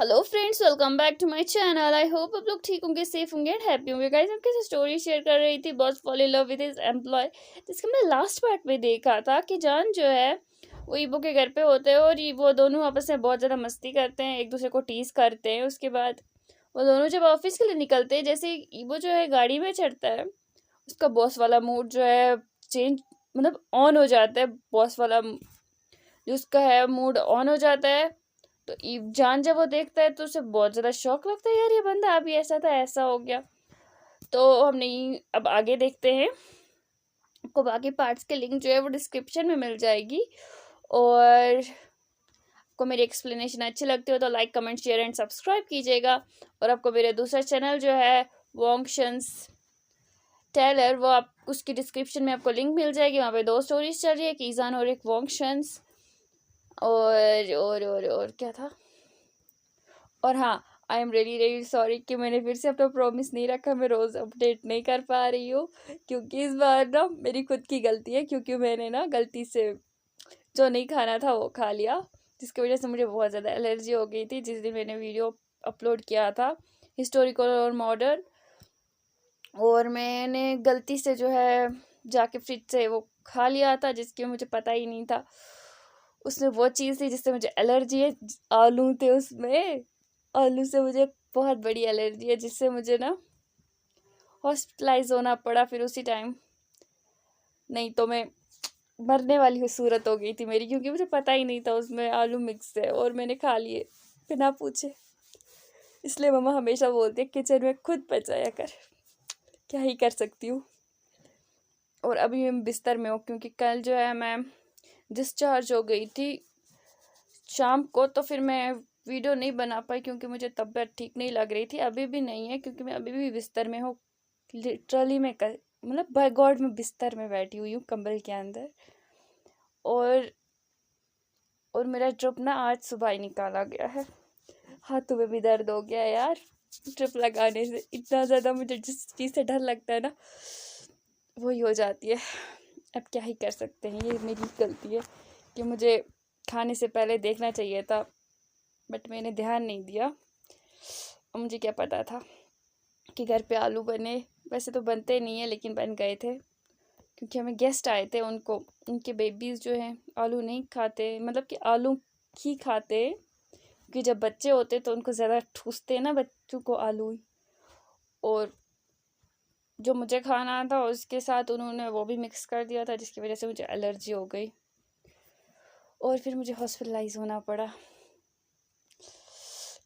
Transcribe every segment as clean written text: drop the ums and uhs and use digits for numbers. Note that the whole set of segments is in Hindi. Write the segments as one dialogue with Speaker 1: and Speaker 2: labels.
Speaker 1: Hello friends, welcome back to my channel. I hope आप लोग ठीक होंगे, सेफ होंगे एंड हैप्पी होंगे। गाइस, आपके साथ स्टोरी शेयर कर रही थी, boss fall in love with his employee, जिसका मैं लास्ट पार्ट में देखा था कि जान जो है वो ईबो के घर पे होते हैं और वो दोनों आपस में बहुत ज़्यादा मस्ती करते हैं, एक दूसरे को टीज करते हैं। उसके बाद वो दोनों जब ऑफिस के लिए निकलते हैं, जैसे ईबो जो है गाड़ी में चढ़ता है, उसका बॉस वाला मूड जो है चेंज, मतलब ऑन हो जाता है। बॉस वाला जो उसका है मूड ऑन हो जाता है। तो जान जब वो देखता है तो उसे बहुत ज़्यादा शौक लगता है, यार ये बंदा अभी ऐसा था, ऐसा हो गया। तो हम नहीं, अब आगे देखते हैं। आपको बाकी पार्ट्स के लिंक जो है वो डिस्क्रिप्शन में मिल जाएगी। और आपको मेरी एक्सप्लेनेशन अच्छी लगती हो तो like, comment, share and subscribe कीजिएगा। और आपको मेरे दूसरा चैनल जो है वॉन्गशंस टेलर, वो आप उसकी डिस्क्रिप्शन में आपको लिंक मिल जाएगी। वहाँ पे 2 स्टोरीज चल रही है, एक ईजान और एक वॉन्गशंस। और क्या था। और हाँ, I am really really sorry कि मैंने फिर से अपना प्रॉमिस नहीं रखा। मैं रोज़ अपडेट नहीं कर पा रही हूँ क्योंकि इस बार ना मेरी खुद की गलती है, क्योंकि मैंने ना गलती से जो नहीं खाना था वो खा लिया, जिसकी वजह से मुझे बहुत ज़्यादा एलर्जी हो गई थी जिस दिन मैंने वीडियो अपलोड किया था हिस्टोरिकल और मॉडर्न। और मैंने गलती से जो है जाके फ्रिज से वो खा लिया था, जिसकी मुझे पता ही नहीं था उसमें वो चीज़ थी जिससे मुझे एलर्जी है। आलू थे उसमें, आलू से मुझे बहुत बड़ी एलर्जी है, जिससे मुझे ना हॉस्पिटलाइज होना पड़ा फिर उसी टाइम। नहीं तो मैं मरने वाली सूरत हो गई थी मेरी, क्योंकि मुझे पता ही नहीं था उसमें आलू मिक्स है और मैंने खा लिए बिना पूछे। इसलिए मम्मा हमेशा बोलती है किचन में खुद बचाया कर, क्या ही कर सकती हूँ। और अभी मैं बिस्तर में हूँ क्योंकि कल जो है मैं डिस्चार्ज हो गई थी शाम को, तो फिर मैं वीडियो नहीं बना पाई क्योंकि मुझे तबीयत ठीक नहीं लग रही थी। अभी भी नहीं है क्योंकि मैं अभी भी बिस्तर में हूँ। लिटरली मैं मतलब बाय गॉड मैं बिस्तर में बैठी हुई हूँ कंबल के अंदर। और मेरा ड्रिप ना आज सुबह ही निकाला गया है। हाथों में भी दर्द हो गया यार ड्रिप लगाने से। इतना ज़्यादा मुझे जिस चीज़ से डर लगता है ना वही हो जाती है। अब क्या ही कर सकते हैं, ये मेरी गलती है कि मुझे खाने से पहले देखना चाहिए था, बट मैंने ध्यान नहीं दिया। मुझे क्या पता था कि घर पे आलू बने। वैसे तो बनते नहीं है लेकिन बन गए थे क्योंकि हमें गेस्ट आए थे। उनके बेबीज़ जो हैं आलू नहीं खाते, मतलब कि आलू ही खाते क्योंकि जब बच्चे होते तो उनको ज़्यादा ठूसते हैं ना बच्चों को आलू। और जो मुझे खाना था उसके साथ उन्होंने वो भी मिक्स कर दिया था, जिसकी वजह से मुझे एलर्जी हो गई और फिर मुझे हॉस्पिटलाइज होना पड़ा।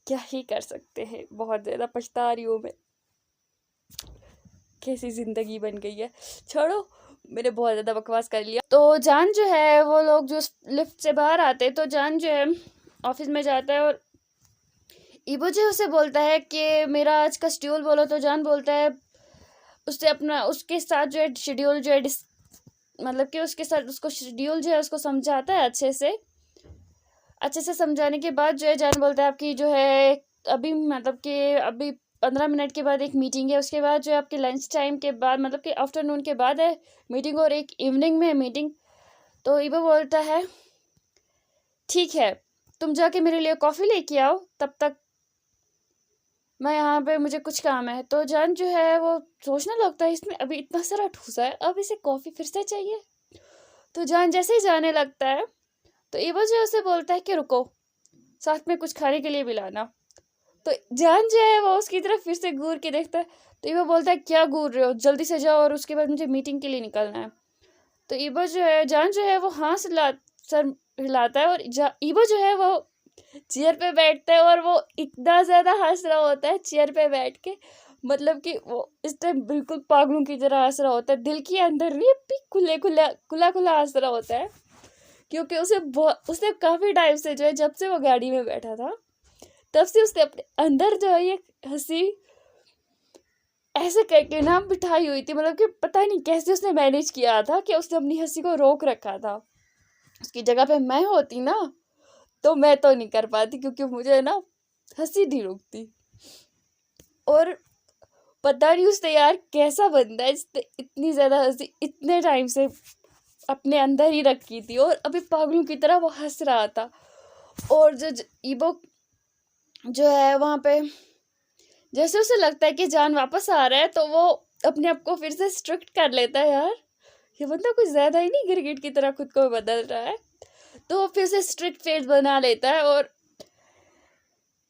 Speaker 1: क्या ही कर सकते हैं, बहुत ज़्यादा पछता रही हूँ मैं। कैसी ज़िंदगी बन गई है। छोड़ो, मैंने बहुत ज़्यादा बकवास कर लिया। तो जान जो है वो लोग जो लिफ्ट से बाहर आते तो जान जो है ऑफिस में जाता है और ईबो जो उसे बोलता है कि मेरा आज का शेड्यूल बोलो। तो जान बोलता है उससे अपना उसके साथ जो है शेड्यूल जो है मतलब कि उसके साथ उसको शेड्यूल जो है उसको समझाता है अच्छे से समझाने के बाद जो है जान बोलता है आपकी जो है अभी मतलब कि अभी 15 मिनट के बाद एक मीटिंग है, उसके बाद जो है आपके लंच टाइम के बाद मतलब कि आफ्टरनून के बाद है मीटिंग और एक इवनिंग में है मीटिंग। तो ईबो बोलता है ठीक है, तुम जाके मेरे लिए कॉफ़ी लेके आओ, तब तक मैं यहाँ पे मुझे कुछ काम है। तो जान जो है वो सोचने लगता है इसमें अभी इतना सारा ठूसा है, अब इसे कॉफ़ी फिर से चाहिए। तो जान जैसे ही जाने लगता है तो ईबो जो उसे बोलता है कि रुको, साथ में कुछ खाने के लिए भी लाना। तो जान जो है वो उसकी तरफ फिर से घूर के देखता है। तो ईबो बोलता है क्या घूर रहे हो, जल्दी से जाओ और उसके बाद मुझे मीटिंग के लिए निकलना है। तो ईबो जो है जान जो है वो सर हिलाता है और ईबो जो है वो चेयर पे बैठता है और वो इतना ज़्यादा हंस रहा होता है चेयर पे बैठ के, मतलब कि वो इस टाइम बिल्कुल पागलों की तरह हंस रहा होता है। दिल के अंदर नहीं, खुला खुला हंस रहा होता है क्योंकि उसने काफ़ी टाइम से जो है जब से वो गाड़ी में बैठा था तब से उसने अपने अंदर जो है ये हंसी ऐसे करके ना बिठाई हुई थी। मतलब कि पता नहीं कैसे उसने मैनेज किया था कि उसने अपनी हंसी को रोक रखा था। उसकी जगह पे मैं होती ना तो मैं तो नहीं कर पाती क्योंकि मुझे ना हंसी नहीं रुकती। और पता नहीं उसने यार कैसा बंदा है जिसने इतनी ज़्यादा हंसी इतने टाइम से अपने अंदर ही रखी थी और अभी पागलों की तरह वो हंस रहा था। और जो ईबो जो है वहाँ पे जैसे उसे लगता है कि जान वापस आ रहा है तो वो अपने आप को फिर से स्ट्रिक्ट कर लेता है। यार ये बंदा कुछ ज़्यादा ही नहीं गिरगिट की तरह खुद को बदल रहा है। तो वो फिर से स्ट्रिक्ट फेस बना लेता है और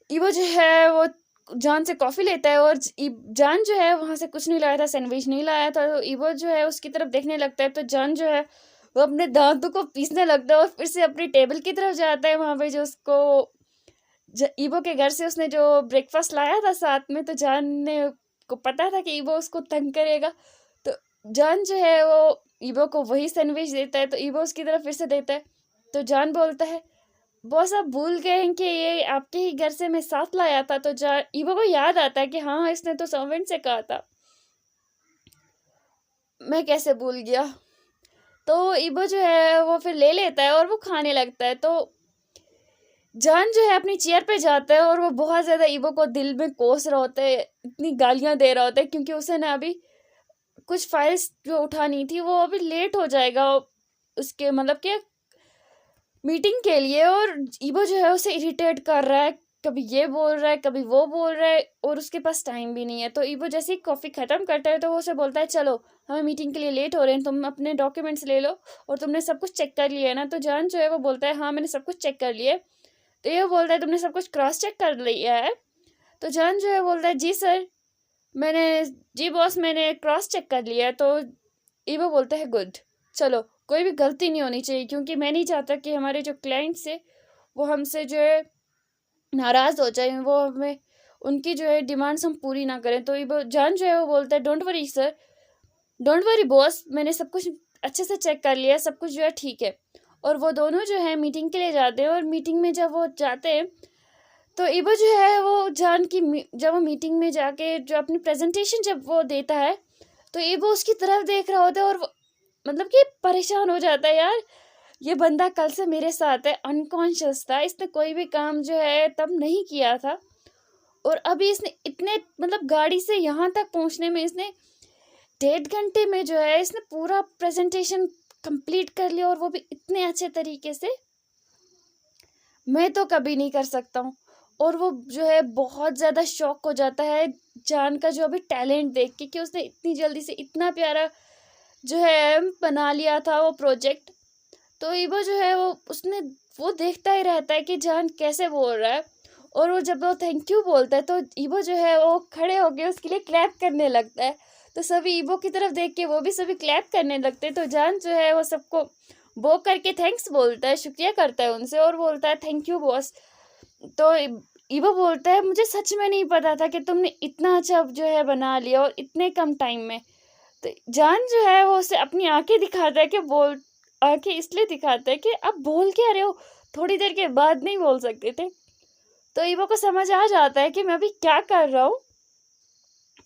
Speaker 1: ईवो जो है वो जान से कॉफ़ी लेता है और जान जो है वहाँ से कुछ नहीं लाया था, सैंडविच नहीं लाया था। तो ईवो जो है उसकी तरफ देखने लगता है तो जान जो है वो अपने दांतों को पीसने लगता है और फिर से अपनी टेबल की तरफ जाता है। वहाँ पे जो उसको ईवो के घर से उसने जो ब्रेकफास्ट लाया था साथ में, तो जान ने को पता था कि ईवो उसको तंग करेगा। तो जान जो है वो ईवो को वही सैंडविच देता है। तो ईवो उसकी तरफ फिर से देता है तो जान बोलता है, बॉस आप भूल गए हैं कि ये आपके ही घर से मैं साथ लाया था। तो जान ईवो को याद आता है कि हाँ इसने तो सर्वेंट से कहा था, मैं कैसे भूल गया। तो ईवो जो है वो फिर ले लेता है और वो खाने लगता है। तो जान जो है अपनी चेयर पे जाता है और वो बहुत ज़्यादा ईवो को दिल में कोस रहा होता है, इतनी गालियां दे रहा होता है क्योंकि उसे ना अभी कुछ फाइल्स जो उठानी थी वो अभी लेट हो जाएगा उसके मतलब कि मीटिंग के लिए। और ईवो जो है उसे इरिटेट कर रहा है, कभी ये बोल रहा है कभी वो बोल रहा है और उसके पास टाइम भी नहीं है। तो ईवो जैसे ही कॉफ़ी ख़त्म करता है तो वो उसे बोलता है, चलो हमें मीटिंग के लिए लेट हो रहे हैं, तुम अपने डॉक्यूमेंट्स ले लो और तुमने सब कुछ चेक कर लिया है ना। तो जान जो है वो बोलता है, हाँ मैंने सब कुछ चेक कर लिया है। तो ये बोलता है, तुमने सब कुछ क्रॉस चेक कर लिया है। तो जान जो है बोलता है, जी सर मैंने, जी बॉस मैंने क्रॉस चेक कर लिया है। तो ईवो बोलता है, गुड, चलो कोई भी गलती नहीं होनी चाहिए क्योंकि मैं नहीं चाहता कि हमारे जो क्लाइंट्स है वो हमसे जो है नाराज़ हो जाए, वो हमें उनकी जो है डिमांड्स हम पूरी ना करें। तो ईवो जान जो है वो बोलता है, don't worry sir, don't worry boss, मैंने सब कुछ अच्छे से चेक कर लिया, सब कुछ जो है ठीक है। और वो दोनों जो है मीटिंग के लिए जाते हैं और मीटिंग में जब वो जाते हैं तो ईवो जो है वो जान की जब वो मीटिंग में जाके जो अपनी प्रेजेंटेशन जब वो देता है तो ईवो उसकी तरफ देख रहा होता है और मतलब कि परेशान हो जाता है। यार ये बंदा कल से मेरे साथ है, अनकॉन्शियस था, इसने कोई भी काम जो है तब नहीं किया था और अभी इसने इतने मतलब गाड़ी से यहाँ तक पहुँचने में इसने 1.5 घंटे में जो है इसने पूरा प्रेजेंटेशन कंप्लीट कर लिया और वो भी इतने अच्छे तरीके से, मैं तो कभी नहीं कर सकता हूँ। और वो जो है बहुत ज़्यादा शॉक हो जाता है जान का जो अभी टैलेंट देख के कि उसने इतनी जल्दी से इतना प्यारा जो है बना लिया था वो प्रोजेक्ट। तो ईवो जो है वो देखता ही रहता है कि जान कैसे बोल रहा है। और वो जब वो थैंक यू बोलता है तो ईवो जो है वो खड़े होके उसके लिए क्लैप करने लगता है। तो सभी ईवो की तरफ देख के वो भी सभी क्लैप करने लगते हैं। तो जान जो है वो सबको वो करके थैंक्स बोलता है, शुक्रिया करता है उनसे और बोलता है, थैंक यू बॉस। तो ईवो बोलता है, मुझे सच में नहीं पता था कि तुमने इतना अच्छा जो है बना लिया और इतने कम टाइम में। तो जान जो है वो उसे अपनी आंखें दिखाता है कि बोल, आंखें इसलिए दिखाता है कि अब बोल क्या रहे हो, थोड़ी देर के बाद नहीं बोल सकते थे। तो ईवो को समझ आ जाता है कि मैं अभी क्या कर रहा हूँ।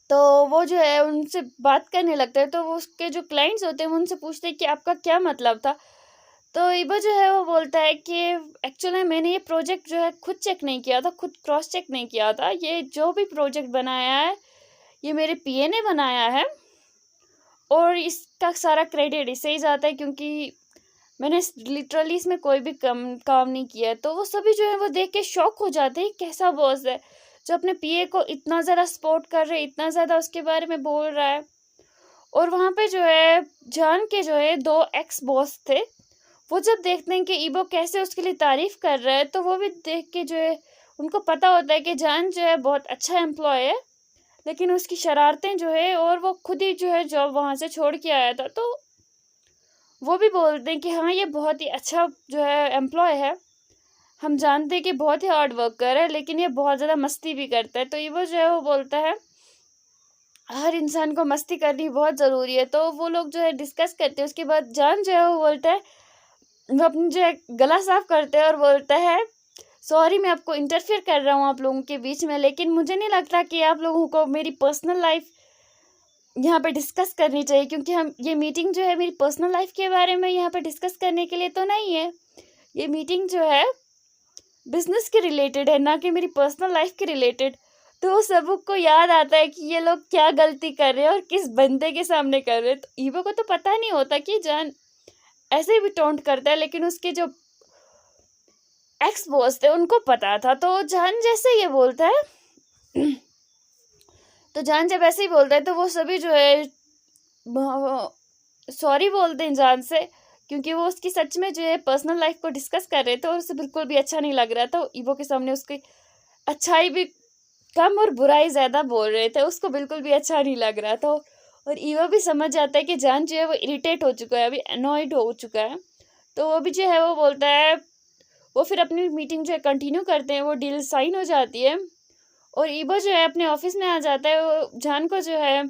Speaker 1: तो वो जो है उनसे बात करने लगता है। तो वो उसके जो क्लाइंट्स होते हैं वो उनसे पूछते हैं कि आपका क्या मतलब था। तो ईवो जो है वो बोलता है कि एक्चुअली मैंने ये प्रोजेक्ट जो है खुद चेक नहीं किया था, खुद क्रॉस चेक नहीं किया था, ये जो भी प्रोजेक्ट बनाया है ये मेरे पीए ने बनाया है और इसका सारा क्रेडिट इसे ही जाता है क्योंकि मैंने लिटरली इसमें कोई भी काम नहीं किया है। तो वो सभी जो है वो देख के शॉक हो जाते हैं, कैसा बॉस है जो अपने पीए को इतना ज़्यादा सपोर्ट कर रहे, इतना ज़्यादा उसके बारे में बोल रहा है। और वहाँ पे जो है जान के जो है 2 एक्स बॉस थे, वो जब देखते हैं कि ईवो कैसे उसके लिए तारीफ कर रहा है तो वो भी देख के जो है उनको पता होता है कि जान जो है बहुत अच्छा एम्प्लॉय है, लेकिन उसकी शरारतें जो है और वो खुद ही जो है जॉब वहाँ से छोड़ के आया था। तो वो भी बोलते हैं कि हाँ ये बहुत ही अच्छा जो है एम्प्लॉय है, हम जानते हैं कि बहुत ही हार्ड वर्कर है लेकिन ये बहुत ज़्यादा मस्ती भी करता है। तो ईवो जो है वो बोलता है, हर इंसान को मस्ती करनी बहुत ज़रूरी है। तो वो लोग जो है डिस्कस करते हैं। उसके बाद जान जो है वो बोलता है, वो अपनी जो है गला साफ करते हैं और बोलता है, सॉरी मैं आपको इंटरफेयर कर रहा हूँ आप लोगों के बीच में, लेकिन मुझे नहीं लगता कि आप लोगों को मेरी पर्सनल लाइफ यहाँ पे डिस्कस करनी चाहिए क्योंकि हम ये मीटिंग जो है मेरी पर्सनल लाइफ के बारे में यहाँ पे डिस्कस करने के लिए तो नहीं है। ये मीटिंग जो है बिजनेस के रिलेटेड है, ना कि मेरी पर्सनल लाइफ के रिलेटेड। तो सबको याद आता है कि ये लोग क्या गलती कर रहे हैं और किस बंदे के सामने कर रहे हैं। तो ईवो को तो पता नहीं होता कि जान ऐसे भी टोंट करता है, लेकिन उसके जो एक्स बॉस थे, उनको पता था। तो जान जैसे ये बोलता है तो जान जब ऐसे ही बोलता है तो वो सभी जो है सॉरी बोलते हैं जान से, क्योंकि वो उसकी सच में जो है पर्सनल लाइफ को डिस्कस कर रहे थे और उसे बिल्कुल भी अच्छा नहीं लग रहा था। ईवो के सामने उसकी अच्छाई भी कम और बुराई ज्यादा बोल रहे थे, उसको बिल्कुल भी अच्छा नहीं लग रहा था। और ईवो भी समझ जाता है कि जान जो है वो इरिटेट हो चुका है, अभी अनॉयड हो चुका है। तो वो भी जो है वो बोलता है, वो फिर अपनी मीटिंग जो है कंटिन्यू करते हैं, वो डील साइन हो जाती है और ईवो जो है अपने ऑफिस में आ जाता है। वो जान को जो है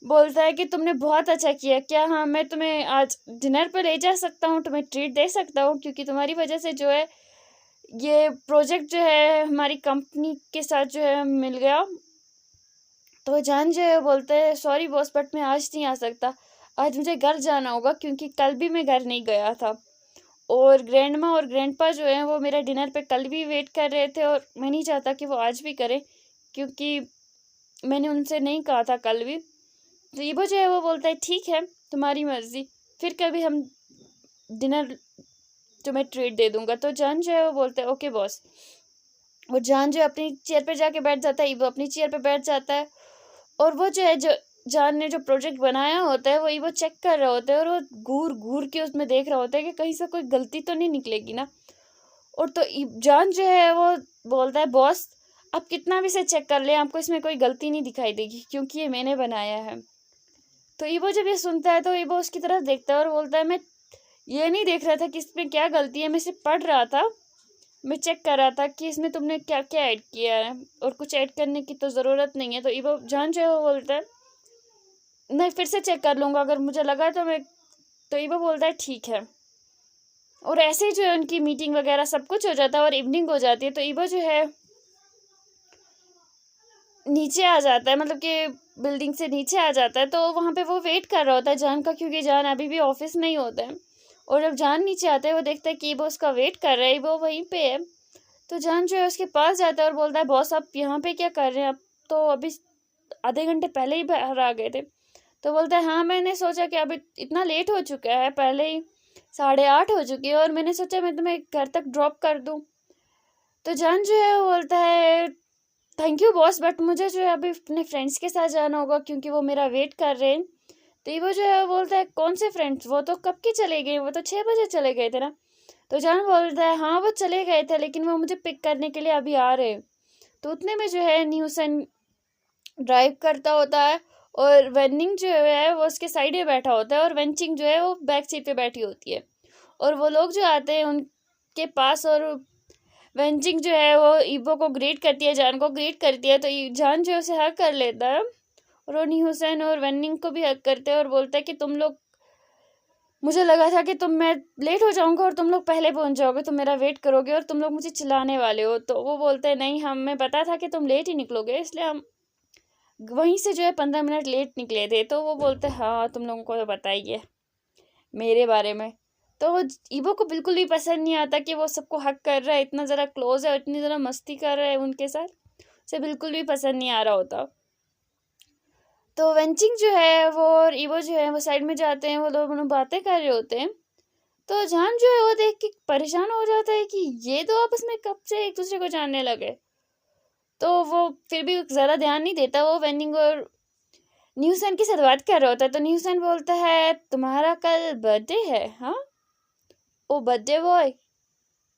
Speaker 1: बोलता है कि तुमने बहुत अच्छा किया, क्या हाँ मैं तुम्हें आज डिनर पर ले जा सकता हूँ, तुम्हें ट्रीट दे सकता हूँ, क्योंकि तुम्हारी वजह से जो है ये प्रोजेक्ट जो है हमारी कंपनी के साथ जो है मिल गया। तो जान जो है बोलते हैं सॉरी बॉस बट मैं आज नहीं आ सकता, आज मुझे घर जाना होगा क्योंकि कल भी मैं घर नहीं गया था और ग्रैंड माँ और ग्रैंड पा जो है वो मेरा डिनर पे कल भी वेट कर रहे थे और मैं नहीं चाहता कि वो आज भी करें क्योंकि मैंने उनसे नहीं कहा था कल भी। तो ईबो जो है वो बोलता है ठीक है तुम्हारी मर्जी, फिर कभी हम डिनर तुम्हें ट्रीट दे दूंगा। तो जान जो है वो बोलता है ओके बॉस। वो जान जो अपनी चेयर पे जाके बैठ जाता है, ईबो अपनी चेयर पे बैठ जाता है और वो जो है जो जान ने जो प्रोजेक्ट बनाया होता है वो चेक कर रहा होता है और वो घूर घूर के उसमें देख रहा होता है कि कहीं से कोई गलती तो नहीं निकलेगी ना। और तो जान जो है वो बोलता है बॉस आप कितना भी से चेक कर ले आपको इसमें कोई गलती नहीं दिखाई देगी क्योंकि ये मैंने बनाया है। तो ईबो जब ये सुनता है तो ईबो उसकी तरफ देखता है और बोलता है मैं ये नहीं देख रहा था कि इसमें क्या गलती है, मैं सिर्फ पढ़ रहा था, मैं चेक कर रहा था कि इसमें तुमने क्या क्या ऐड किया है और कुछ ऐड करने की तो ज़रूरत नहीं है। तो ईबो जान जो है वो बोलता है मैं फिर से चेक कर लूँगा अगर मुझे लगा तो मैं। तो ईबो बोलता है ठीक है। और ऐसे ही जो है उनकी मीटिंग वगैरह सब कुछ हो जाता है और इवनिंग हो जाती है। तो ईबो जो है नीचे आ जाता है, मतलब कि बिल्डिंग से नीचे आ जाता है। तो वहाँ पे वो वेट कर रहा होता है जान का, क्योंकि जान अभी भी ऑफिस नहीं होता है। और जब जान नीचे आता है वो देखता है कि वो उसका वेट कर रहा है, वो वहीं पे है। तो जान जो है उसके पास जाता है और बोलता है बॉस आप यहाँ पे क्या कर रहे हैं, आप तो अभी आधे घंटे पहले ही बाहर आ गए थे। तो बोलता है हाँ मैंने सोचा कि अभी इतना लेट हो चुका है, पहले ही 8:30 हो चुकी है और मैंने सोचा मैं तुम्हें घर तक ड्रॉप कर दूँ। तो जान जो है वो बोलता है थैंक यू बॉस बट मुझे जो है अभी अपने फ्रेंड्स के साथ जाना होगा क्योंकि वो मेरा वेट कर रहे हैं। तो वो जो है वो बोलता है कौन से फ्रेंड्स, वो तो कब के चले गए, वो तो 6 बजे चले गए थे ना। तो जान बोलता है हाँ वो चले गए थे लेकिन वो मुझे पिक करने के लिए अभी आ रहे हैं। तो उतने में जो है न्यूसन ड्राइव करता होता है और वेनिंग जो है वो उसके साइड में बैठा होता है और वेंचिंग जो है वो बैक सीट पे बैठी होती है। और वो लोग जो आते हैं उनके पास और वेंचिंग जो है वो ईबो को ग्रीट करती है, जान को ग्रीट करती है। तो जान जो है उसे हक कर लेता है और रोनी हुसैन और वेनिंग को भी हक करते हैं और बोलता है कि तुम लोग, मुझे लगा था कि मैं लेट हो जाऊंगा और तुम लोग पहले पहुंच जाओगे, तुम मेरा वेट करोगे और तुम लोग मुझे चिल्लाने वाले हो। तो वो बोलते हैं नहीं हमें पता था कि तुम लेट ही निकलोगे इसलिए हम वहीं से जो है 15 मिनट लेट निकले थे। तो वो बोलते हैं हाँ तुम लोगों को तो पता ही है मेरे बारे में। तो ईबो को बिल्कुल भी पसंद नहीं आता कि वो सबको हक कर रहा है, इतना ज़रा क्लोज है, इतनी ज़रा मस्ती कर रहा है उनके साथ, उसे बिल्कुल भी पसंद नहीं आ रहा होता। तो वेंचिंग जो है वो और ईवो जो है वो साइड में जाते हैं, वो दोनों बातें कर रहे होते हैं। तो जान जो है वो देख के परेशान हो जाता है कि ये तो आपस में कब से एक दूसरे को जानने लगे। तो वो फिर भी ज़्यादा ध्यान नहीं देता, वो वेनिंग और न्यूसन के साथ बात कर रहा होता है। तो न्यूसन बोलता है तुम्हारा कल बर्थडे है हाँ, ओ बर्थडे बॉय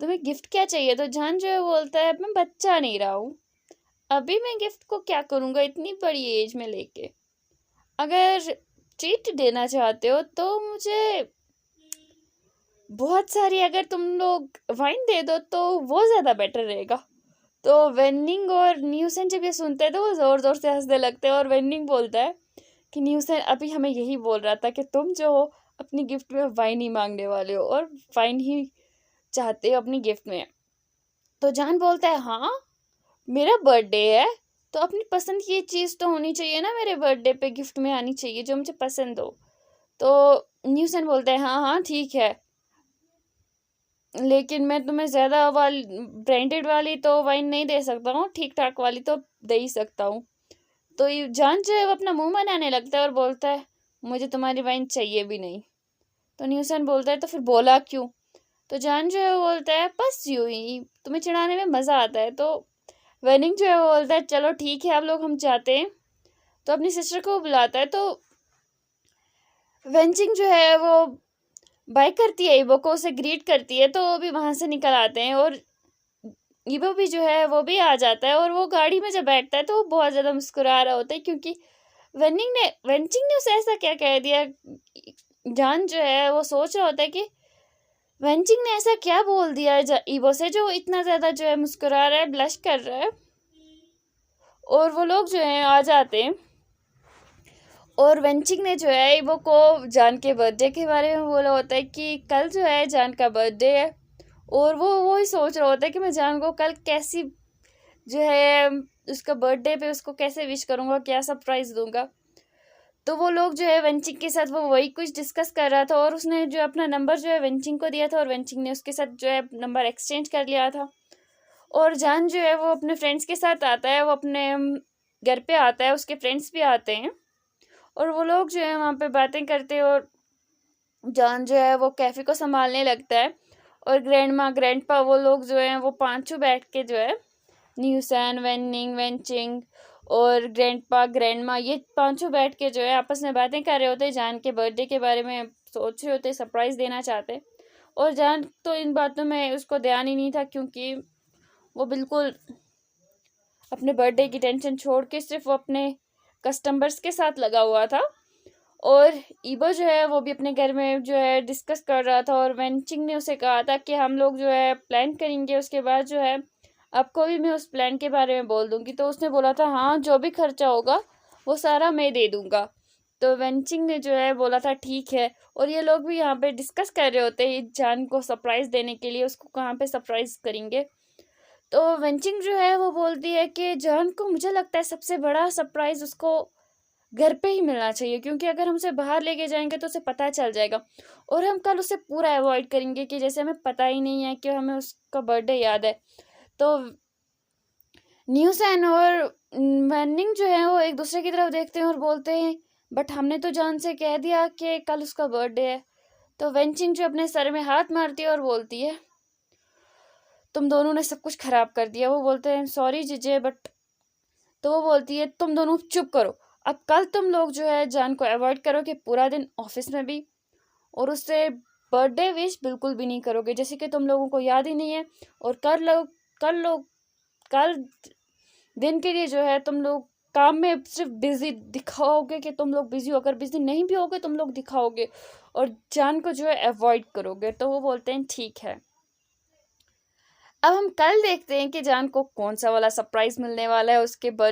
Speaker 1: तुम्हें गिफ्ट क्या चाहिए। तो जान जो है बोलता है मैं बच्चा नहीं रहा हूँ, अभी मैं गिफ्ट को क्या करूँगा इतनी बड़ी एज में लेके, अगर ट्रीट देना चाहते हो तो मुझे बहुत सारी, अगर तुम लोग वाइन दे दो तो वो ज़्यादा बेटर रहेगा। तो वेनिंग और न्यूसन जब ये सुनते हैं तो वो ज़ोर ज़ोर से हंसने लगते हैं और वेनिंग बोलता है कि न्यूसन अभी हमें यही बोल रहा था कि तुम जो हो अपनी गिफ्ट में वाइन ही मांगने वाले हो और वाइन ही चाहते हो अपनी गिफ्ट में। तो जान बोलता है हाँ मेरा बर्थडे है तो अपनी पसंद की चीज़ तो होनी चाहिए ना, मेरे बर्थडे पे गिफ्ट में आनी चाहिए जो मुझे पसंद हो। तो न्यूसन बोलता है हाँ हाँ ठीक है लेकिन मैं तुम्हें ज़्यादा वाली ब्रांडेड वाली तो वाइन नहीं दे सकता हूँ, ठीक ठाक वाली तो दे ही सकता हूँ। तो ये जान जो है वो अपना मुंह बनाने लगता है और बोलता है मुझे तुम्हारी वाइन चाहिए भी नहीं। तो न्यूसन बोलता है तो फिर बोला क्यों। तो जान जो है वो बोलता है बस यूं ही, तुम्हें चिढ़ाने में मज़ा आता है। तो वेनिंग जो है वो बोलता है चलो ठीक है आप लोग हम जाते हैं। तो अपनी सिस्टर को बुलाता है। तो वेंचिंग जो है वो बाय करती है ईबो को, उसे ग्रीट करती है। तो वो भी वहां से निकल आते हैं और ईबो भी जो है वो भी आ जाता है। और वो गाड़ी में जब बैठता है तो वो बहुत ज़्यादा मुस्कुरा रहा होता है, क्योंकि वेंचिंग ने उसे ऐसा क्या कह दिया। जान जो है वो सोच रहा होता है कि वेंचिंग ने ऐसा क्या बोल दिया ईबो से जो इतना ज़्यादा जो है मुस्कुरा रहा है, ब्लश कर रहा है। और वो लोग जो है आ जाते हैं। और वेंचिंग ने जो है ईबो को जान के बर्थडे के बारे में बोला होता है कि कल जो है जान का बर्थडे है। और वो ही सोच रहा होता है कि मैं जान को कल कैसी जो है उसका बर्थडे पे उसको कैसे विश करूँगा, क्या सरप्राइज़ दूंगा। तो वो लोग जो है वेंचिंग के साथ वो वही कुछ डिस्कस कर रहा था। और उसने जो अपना नंबर जो है वेंचिंग को दिया था और वेंचिंग ने उसके साथ जो है नंबर एक्सचेंज कर लिया था। और जान जो है वो अपने फ्रेंड्स के साथ आता है, वो अपने घर पे आता है, उसके फ्रेंड्स भी आते हैं। और वो लोग जो है वहाँ पे बातें करते हैं। और जॉन जो है वो कैफ़े को संभालने लगता है। और ग्रैंडपा वो लोग जो हैं वो पांचों बैठ के जो है न्यूसन, वेनिंग, वेंचिंग और ग्रैंडपा, ग्रैंडमा, ये पांचों बैठ के जो है आपस में बातें कर रहे होते हैं, जान के बर्थडे के बारे में सोच रहे होते, सरप्राइज़ देना चाहते। और जान तो इन बातों में उसको ध्यान ही नहीं था, क्योंकि वो बिल्कुल अपने बर्थडे की टेंशन छोड़ के सिर्फ वो अपने कस्टमर्स के साथ लगा हुआ था। और ईबो जो है वो भी अपने घर में जो है डिस्कस कर रहा था। और वेंचिंग ने उसे कहा था कि हम लोग जो है प्लान करेंगे, उसके बाद जो है आपको भी मैं उस प्लान के बारे में बोल दूंगी। तो उसने बोला था हाँ जो भी खर्चा होगा वो सारा मैं दे दूंगा। तो वेंचिंग ने जो है बोला था ठीक है। और ये लोग भी यहाँ पे डिस्कस कर रहे होते हैं जान को सरप्राइज़ देने के लिए, उसको कहाँ पे सरप्राइज़ करेंगे। तो वेंचिंग जो है वो बोलती है कि जान को मुझे लगता है सबसे बड़ा सरप्राइज़ उसको घर पे ही मिलना चाहिए, क्योंकि अगर हम उसे बाहर लेके जाएंगे तो उसे पता चल जाएगा। और हम कल उसे पूरा अवॉइड करेंगे कि जैसे हमें पता ही नहीं है कि हमें उसका बर्थडे याद है। तो न्यूसन और मैनिंग जो है वो एक दूसरे की तरफ देखते हैं और बोलते हैं बट हमने तो जान से कह दिया कि कल उसका बर्थडे है। तो वेंचिंग जो अपने सर में हाथ मारती है और बोलती है तुम दोनों ने सब कुछ खराब कर दिया। वो बोलते हैं सॉरी जीजे बट। तो वो बोलती है तुम दोनों चुप करो, अब कल तुम लोग जो है जान को अवॉइड करोगे पूरा दिन ऑफिस में भी, और उससे बर्थडे विश बिल्कुल भी नहीं करोगे जैसे कि तुम लोगों को याद ही नहीं है। और कल दिन के लिए जो है तुम लोग काम में सिर्फ बिजी दिखाओगे कि तुम लोग बिजी हो, अगर बिजी नहीं भी होगे तुम लोग दिखाओगे और जान को जो है अवॉइड करोगे। तो वो बोलते हैं ठीक है। अब हम कल देखते हैं कि जान को कौन सा वाला सरप्राइज मिलने वाला है उसके बर्थडे